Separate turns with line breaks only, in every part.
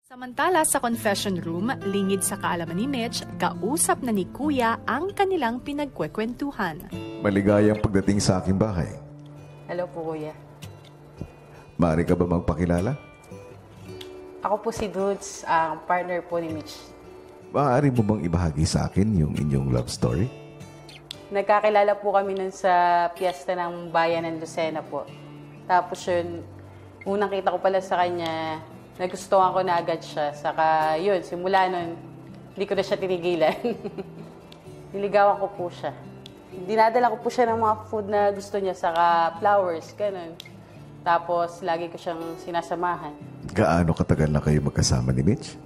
Samantala sa confession room, lingid sa kaalaman ni Mitch, kausap na ni Kuya ang kanilang pinagkwekwentuhan.
Maligayang pagdating sa aking bahay.
Hello po, Kuya.
Maaari ka ba magpakilala?
Ako po si Dudes, ang partner po ni Mitch.
Maaari mo bang ibahagi sa akin yung inyong love story?
Nagkakilala po kami nun sa piyesta ng bayan ng Lucena po. Tapos yun, unang kita ko pala sa kanya, nagustuhan ko na agad siya. Saka yun, simula nun, hindi ko na siya tinigilan. Niligawan ko po siya. Dinadala ko po siya ng mga food na gusto niya, saka flowers, ganun. Tapos, lagi ko siyang sinasamahan.
Gaano katagal na kayo magkasama ni Mitch?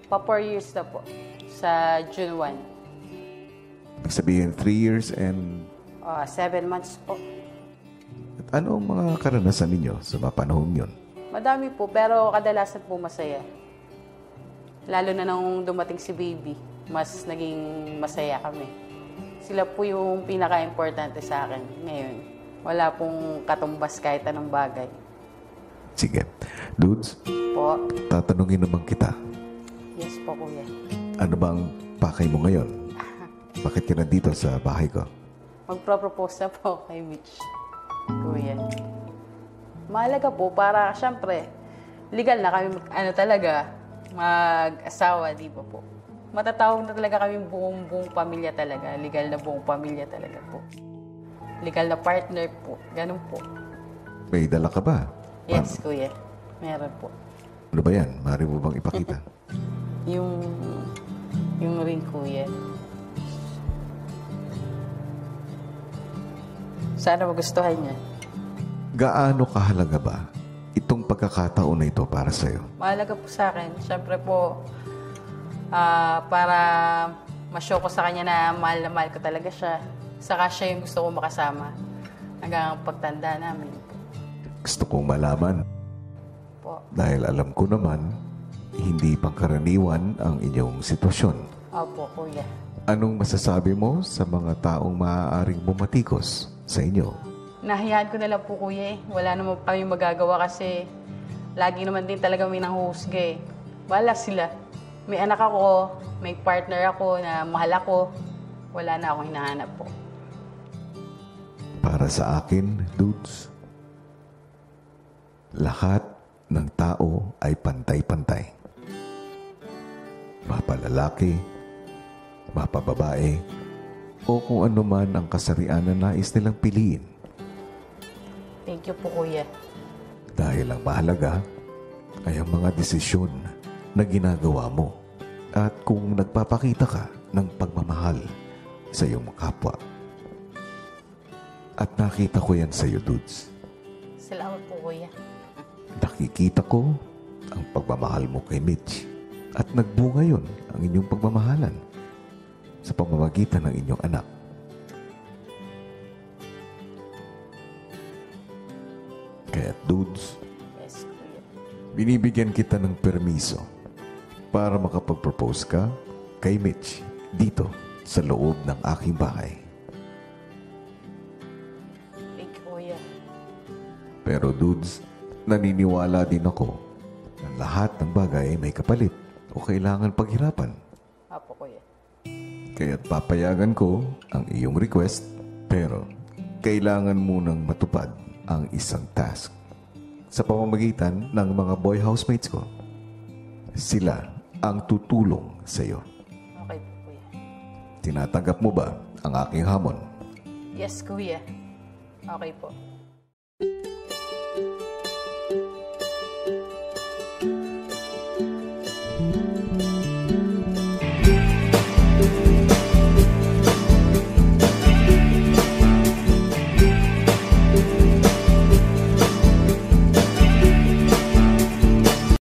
Pa 4 years na po, sa June 1.
Sabihin 3 years and...
7 months po.
At ano ang mga karanasan ninyo sa mga panahong yun?
Madami po, pero kadalasan po masaya. Lalo na nung dumating si baby, mas naging masaya kami. Sila po yung pinaka-importante sa akin ngayon. Wala pong katumbas kahit anong bagay.
Sige. Dudes,
Po?
tatanungin naman kita.
Yes po, Kuya.
Ano bang pakay mo ngayon? Bakit ka nandito sa bahay ko?
Magpro-propose na po kay Mitch, Kuya. Mahalaga po para, syempre, legal na kami, mag-asawa, di ba po? Matatawag na talaga kami buong pamilya talaga. Legal na buong pamilya talaga po. Legal na partner po. Ganun po.
May dala ka ba?
Yes, Kuya. Meron po.
Ano ba yan? Maaari mo bang ipakita?
Yung ring, Kuya. Sana magustuhan niya.
Gaano kahalaga ba itong pagkakataon na ito para sa'yo?
Mahalaga po sa akin. Siyempre po, para ma-show ko sa kanya na mahal ko talaga siya. Saka siya yung gusto kong makasama hanggang pagtanda namin.
Gusto kong malaman.
Po.
Dahil alam ko naman, hindi pangkaraniwan ang inyong sitwasyon.
Opo, Kuya.
Anong masasabi mo sa mga taong maaaring bumatikos sa inyo?
Nahiyaan ko na lang po, Kuya. Wala naman kami magagawa kasi lagi naman din talaga may nanghusga eh. Wala sila. May anak ako, may partner ako na mahal ako. Wala na akong hinahanap po.
Para sa akin, dudes, lahat ng tao ay pantay-pantay. Mapalalaki, mapababae, o kung ano man ang kasarian na nais nilang piliin.
Thank you po, Kuya.
Dahil ang mahalaga ay ang mga desisyon na ginagawa mo at kung nagpapakita ka ng pagmamahal sa iyong kapwa. At nakita ko yan sa iyo, dudes.
Salamat po, Kuya.
Nakikita ko ang pagmamahal mo kay Mitch at nagbunga yun ang inyong pagmamahalan sa pamamagitan ng inyong anak. Kaya, dudes,
Yes, Kuya.
binibigyan kita ng permiso para makapag-propose ka kay Mitch dito sa loob ng aking bahay.
Thank you, Kuya.
Pero dudes, naniniwala din ako na lahat ng bagay ay may kapalit o kailangan paghirapan.
Apo, Kuya.
Kaya't papayagan ko ang iyong request, pero kailangan munang matupad ang isang task sa pamamagitan ng mga boy housemates ko. Sila ang tutulong sa iyo.
Okay po, Kuya.
Tinatanggap mo ba ang aking hamon?
Yes, Kuya. Okay po.